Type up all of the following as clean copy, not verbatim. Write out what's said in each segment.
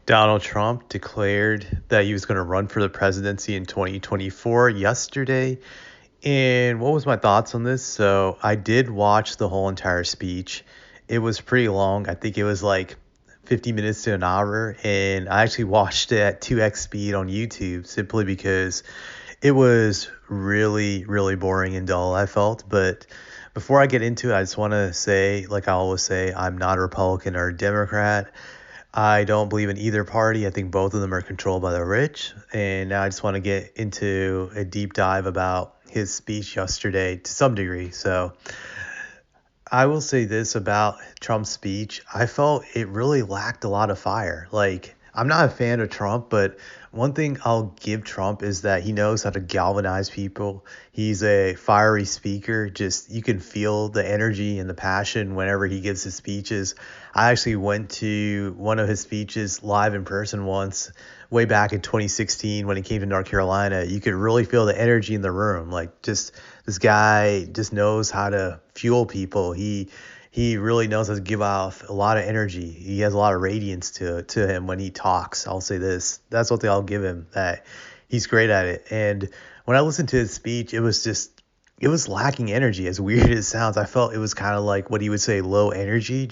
Donald Trump declared that he was going to run for the presidency in 2024 yesterday. And what was my thoughts on this? So I did watch the whole entire speech. It was pretty long. I think it was like 50 minutes to an hour. And I actually watched it at 2x speed on YouTube simply because it was really, really boring and dull, I felt. But before I get into it, I just want to say, like I always say, I'm not a Republican or a Democrat. I don't believe in either party. I think both of them are controlled by the rich. And now I just want to get into a deep dive about his speech yesterday to some degree. So I will say this about Trump's speech. I felt it really lacked a lot of fire. Like, I'm not a fan of Trump, but one thing I'll give Trump is that he knows how to galvanize people. He's a fiery speaker. Just you can feel the energy and the passion whenever he gives his speeches. I actually went to one of his speeches live in person once, way back in 2016 when he came to North Carolina. You could really feel the energy in the room. Like, just this guy just knows how to fuel people. He really knows how to give off a lot of energy. He has a lot of radiance to him when he talks. I'll say this. That's what I'll give him, that he's great at it. And when I listened to his speech, it was lacking energy, as weird as it sounds. I felt it was kind of like what he would say, low energy.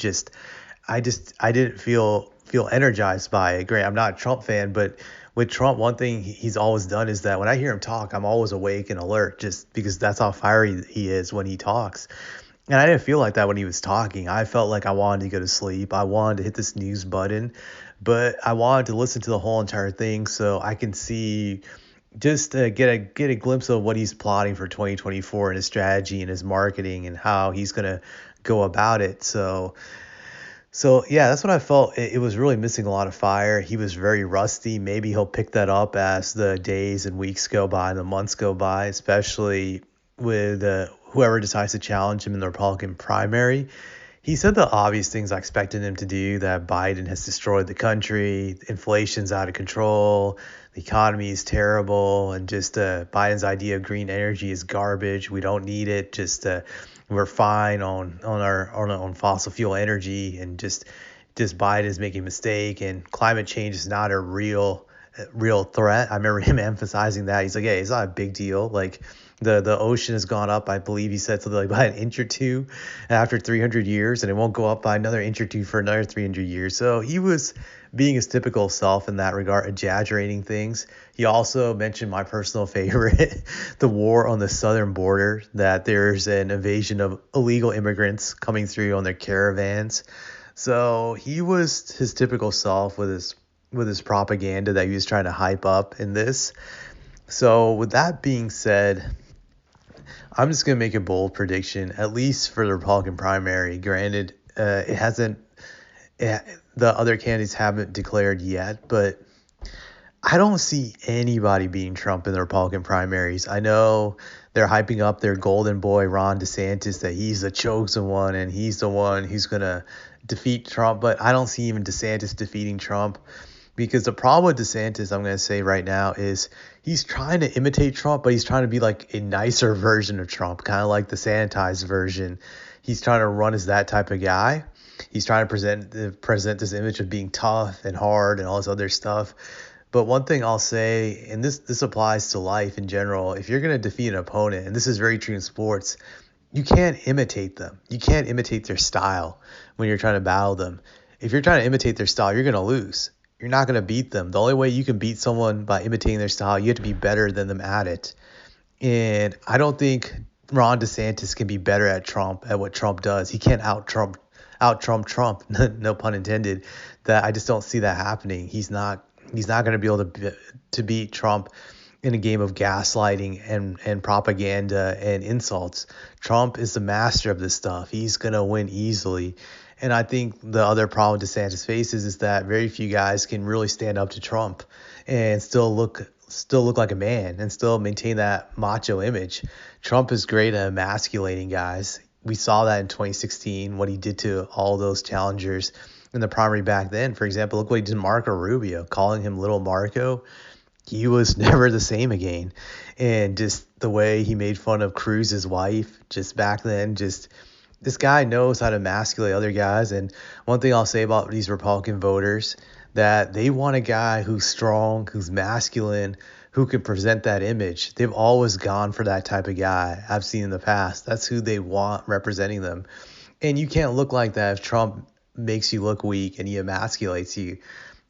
I didn't feel energized by it. Great. I'm not a Trump fan, but with Trump, one thing he's always done is that when I hear him talk, I'm always awake and alert, just because that's how fiery he is when he talks. And I didn't feel like that when he was talking. I felt like I wanted to go to sleep. I wanted to hit the snooze button, but I wanted to listen to the whole entire thing so I can see, just to get a glimpse of what he's plotting for 2024 and his strategy and his marketing and how he's gonna go about it. So yeah, that's what I felt. It was really missing a lot of fire. He was very rusty. Maybe he'll pick that up as the days and weeks go by and the months go by, especially with whoever decides to challenge him in the Republican primary. He said the obvious things I expected him to do, that Biden has destroyed the country, inflation's out of control, the economy is terrible, and just Biden's idea of green energy is garbage. We don't need it. We're fine on fossil fuel energy, and just Biden is making a mistake, and climate change is not a real threat. I remember him emphasizing that. He's like, hey, it's not a big deal. Like, the ocean has gone up, I believe he said something like by an inch or two after 300 years, and it won't go up by another inch or two for another 300 years. So he was being his typical self in that regard, exaggerating things. He also mentioned my personal favorite, the war on the southern border, that there's an invasion of illegal immigrants coming through on their caravans. So he was his typical self with his propaganda that he was trying to hype up in this. So with that being said, I'm just going to make a bold prediction, at least for the Republican primary. Granted, the other candidates haven't declared yet, but I don't see anybody beating Trump in the Republican primaries. I know they're hyping up their golden boy, Ron DeSantis, that he's the chosen one and he's the one who's going to defeat Trump, but I don't see even DeSantis defeating Trump. Because the problem with DeSantis, I'm going to say right now, is he's trying to imitate Trump, but he's trying to be like a nicer version of Trump, kind of like the sanitized version. He's trying to run as that type of guy. He's trying to present this image of being tough and hard and all this other stuff. But one thing I'll say, and this applies to life in general, if you're going to defeat an opponent, and this is very true in sports, you can't imitate them. You can't imitate their style when you're trying to battle them. If you're trying to imitate their style, you're going to lose. You're not going to beat them. The only way you can beat someone by imitating their style, you have to be better than them at it. And I don't think Ron DeSantis can be better at what Trump does. He can't out Trump Trump, no pun intended. That I just don't see that happening. He's not going to be able to beat Trump in a game of gaslighting and propaganda and insults. Trump is the master of this stuff. He's going to win easily. And I think the other problem DeSantis faces is that very few guys can really stand up to Trump and still look like a man and still maintain that macho image. Trump is great at emasculating guys. We saw that in 2016, what he did to all those challengers in the primary back then. For example, look what he did to Marco Rubio, calling him Little Marco. He was never the same again. And just the way he made fun of Cruz's wife just back then, this guy knows how to emasculate other guys. And one thing I'll say about these Republican voters, that they want a guy who's strong, who's masculine, who can present that image. They've always gone for that type of guy. I've seen in the past. That's who they want representing them. And you can't look like that if Trump makes you look weak and he emasculates you.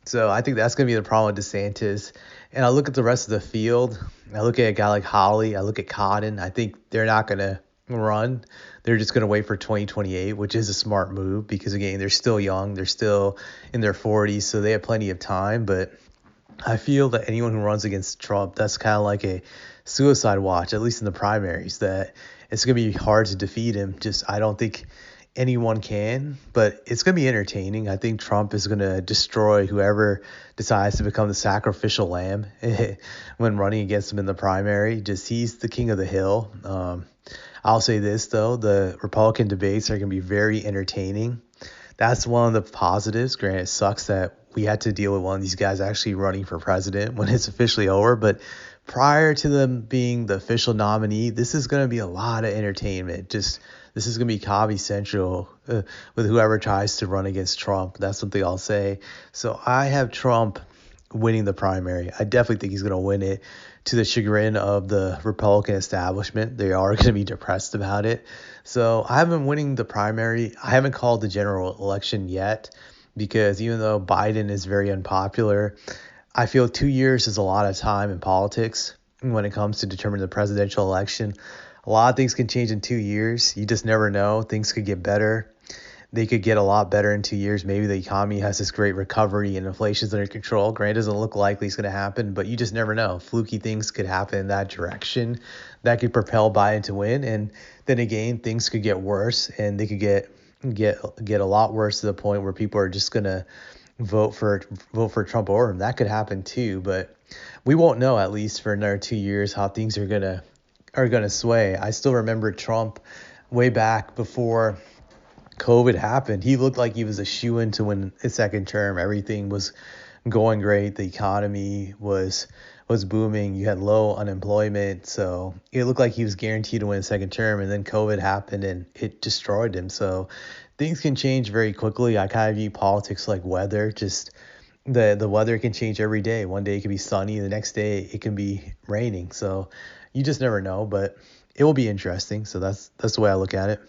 So I think that's going to be the problem with DeSantis. And I look at the rest of the field. I look at a guy like Holly. I look at Cotton. I think they're not going to run. They're just going to wait for 2028, which is a smart move because, again, they're still young. They're still in their 40s, so they have plenty of time. But I feel that anyone who runs against Trump, that's kind of like a suicide watch, at least in the primaries, that it's going to be hard to defeat him. Just I don't think anyone can, but it's going to be entertaining. I think Trump is going to destroy whoever decides to become the sacrificial lamb when running against him in the primary. Just he's the king of the hill. I'll say this, though. The Republican debates are going to be very entertaining. That's one of the positives. Granted, it sucks that we had to deal with one of these guys actually running for president when it's officially over. But prior to them being the official nominee, this is going to be a lot of entertainment. Just this is going to be Comedy Central with whoever tries to run against Trump. That's what they all say. So I have Trump winning the primary. I definitely think he's going to win it, to the chagrin of the Republican establishment. They are going to be depressed about it. So I have him winning the primary. I haven't called the general election yet because even though Biden is very unpopular, I feel 2 years is a lot of time in politics when it comes to determining the presidential election. A lot of things can change in 2 years. You just never know. Things could get better. They could get a lot better in 2 years. Maybe the economy has this great recovery and inflation's under control. Granted, it doesn't look likely it's going to happen, but you just never know. Fluky things could happen in that direction that could propel Biden to win. And then again, things could get worse, and they could get a lot worse to the point where people are just going to vote for Trump over him. That could happen too, but we won't know, at least for another 2 years, how things are gonna sway. I still remember Trump way back before COVID happened. He looked like he was a shoo-in to win his second term. Everything was going great. The economy was booming. You had low unemployment, so it looked like he was guaranteed to win a second term. And then COVID happened, and it destroyed him. So things can change very quickly. I kind of view politics like weather. Just the weather can change every day. One day it can be sunny, the next day it can be raining. So you just never know. But it will be interesting. So that's the way I look at it.